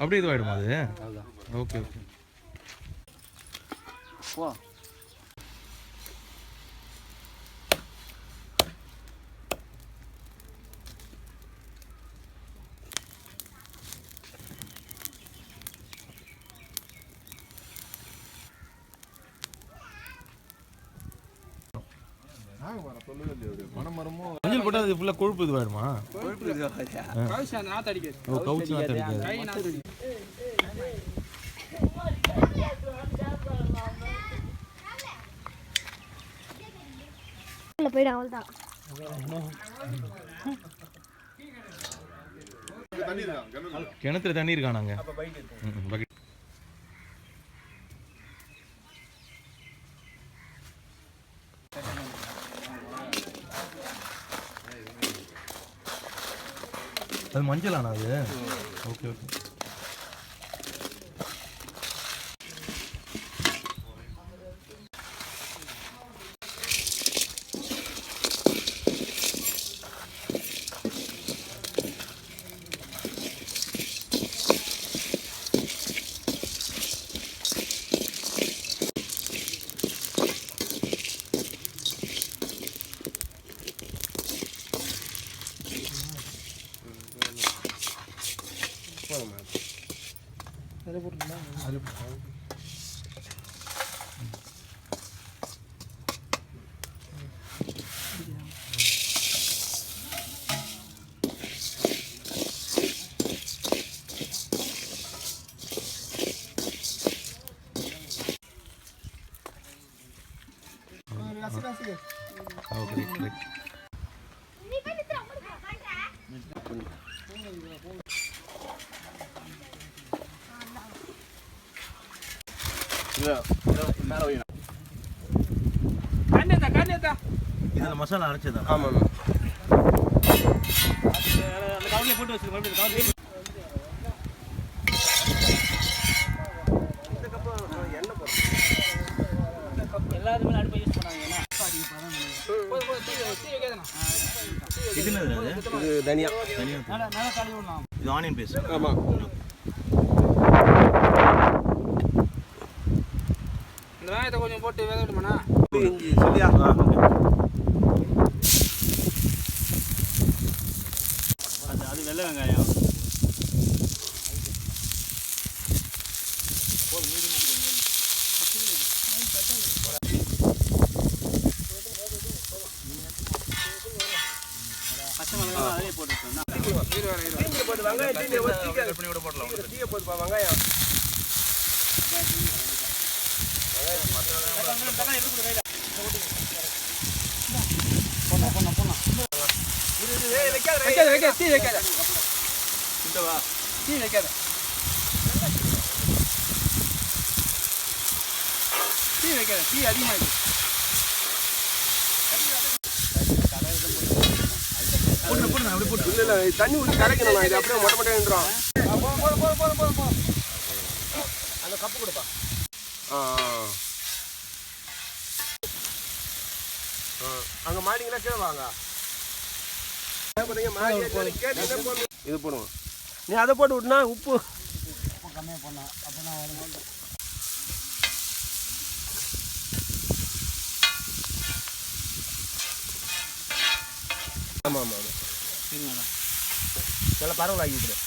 அப்படியே இதுவாயிடுமா அது? Okay okay. போ மஞ்சள் போட்டால் அது ஃபுல்லாக கொழுப்பு இதுவாயிடுமா? கவுச்சு நாற்று அடிக்காது. கவுச்சு நாற்று அடிக்காது. போயிடும் அவ்வளோதான். கிணத்துல தண்ணி இருக்கானாங்க. அது மஞ்சளானா அது? Okay okay. இதில் மசாலா அரைச்சதா? ஆமாம். அந்த கவர்லேயே போட்டு வச்சுருக்கோம். எல்லாருமே அடுப்பை யூஸ் பண்ணாங்கன்னா இது தனியா இது ஆனியன் பேஸ்ட். ஆமாம். இந்த வெங்காயத்தை கொஞ்சம் போட்டு வேக விட்டுமாண்ணா. இஞ்சி சொல்லியா? அது வெள்ளை வெங்காயம். பச்சை மிளகாய் அதிலே போட்டுருக்கோம். வெங்காயம் தண்ணி ஊற்றி கரைக்கணும். இது அப்படியே மொட்டை மொட்டை நின்றுடும். அந்த கப்பு கொடுப்பா. அங்கே மாடிங்களா கீழே வாங்க. இது போடுவோம். நீ அதை போட்டு விட்டுனா உப்பு கம்மியாக போடணும். அப்போ தான் வரும். ஆமாம் ஆமாம் ஆமாம். சரிங்கண்ணா. நல்லா பரவல் ஆகி விட்டுரு.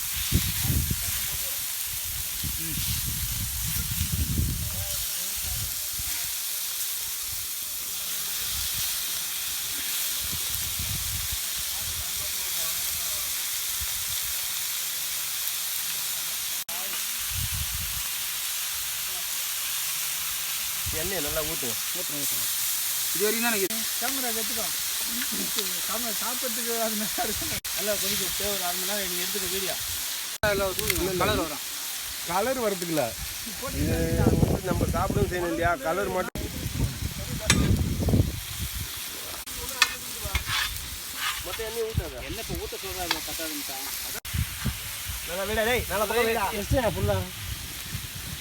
எண்ணெய் நல்லா ஊற்றுவோம். இது வரைக்கும் தான் எனக்கு கேமரா எடுத்துக்கோ. சாப்பிட்றதுக்கு அது நல்லா இருக்கும். நல்லா கொதிக்க தேவை. ஒரு 1/2 மணி நேரம் நீங்கள் எடுத்துக்க வீடியோ கலர் வரும். கலர் வரதுக்குல நம்ம சாப்பிடவும் செய்யணும் இல்லையா? கலர் மட்டும் மொத்தம் எண்ணெய் ஊற்றாத. எண்ணெய் இப்போ ஊற்ற சொல்கிறாங்க. பத்தாதுன்னு நல்லா வீடா. டேய் நல்லா போய் வீடா. எஸ்டா ஃபுல்லாக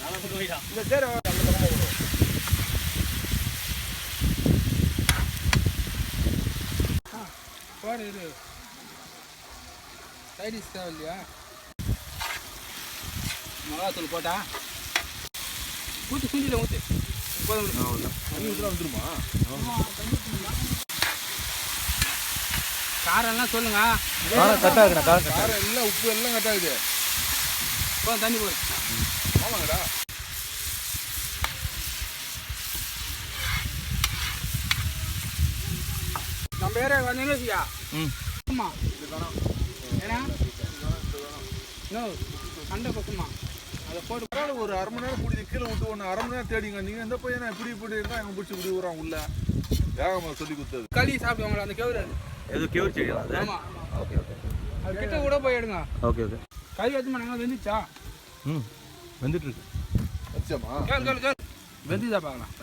நல்லா போட்டு வைடா. இந்த சேர போடு இரு. சைடிஸ் தேவை இல்லையா? மிளகாத்தூள் போட்டா ஊற்றி சுண்டியில் ஊற்று. தண்ணி ஊற்றினா வந்துருமா? காரம்லாம் சொல்லுங்க. கரெக்டாக இருக்குண்ணா. காரம் எல்லாம் உப்பு எல்லாம் கரெக்டாக இருக்குது. போதும் தண்ணி போடு. ஆமாங்கடா. நம்ம ஏரியா வந்தீங்கன்னா வச்சுக்கா. ஆமா ஏன்னா சண்டை பக்கமா அதை போட்டு ஒரு அரை மணி நேரம் பிடிச்சி கீழே விட்டு ஒன்று அரை மணி நேரம் தேடிங்க. நீங்கள் எந்த பையனை இப்படி இப்படி இருந்தால் எங்கள் பிடிச்சி இப்படி விடுறான் உள்ள வேகமாக சொல்லி கொடுத்தது. களி சாப்பிடுவாங்களா அந்த கேவுரு? ஏதோ கேவர் செடியா அது? ஆமா ஓகே ஓகே அது கிட்ட கூட போய் எடுங்க. Okay okay. களி வச்சு நாங்கள் வெந்துச்சா? வந்துட்டு இருக்கு. வச்சமா கேள் வெந்துதா பார்க்கலாம்.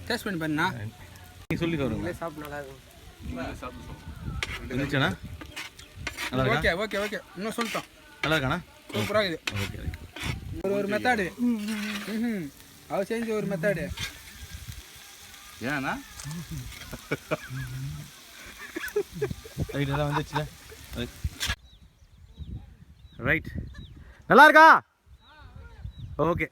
டேஸ்ட் பண்ணி பாருண்ணா. நீ சொல்லி தருங்க. சாப்பிட்டு நல்லா இருக்கும். வந்துச்சாண்ணா? நல்லா இருக்கா? ஓகே ஓகே ஓகே இன்னும் சொல்லிட்டோம். நல்லா இருக்காண்ணா? சூப்பராக இருக்குது. ஓகே ஒரு மெத்தாடு அவர் செஞ்ச ஒரு மெத்தாடு. ஏன்னா ரைட் எல்லாம் வந்துச்சுல. ரைட் நல்லா இருக்கா? ஓகே.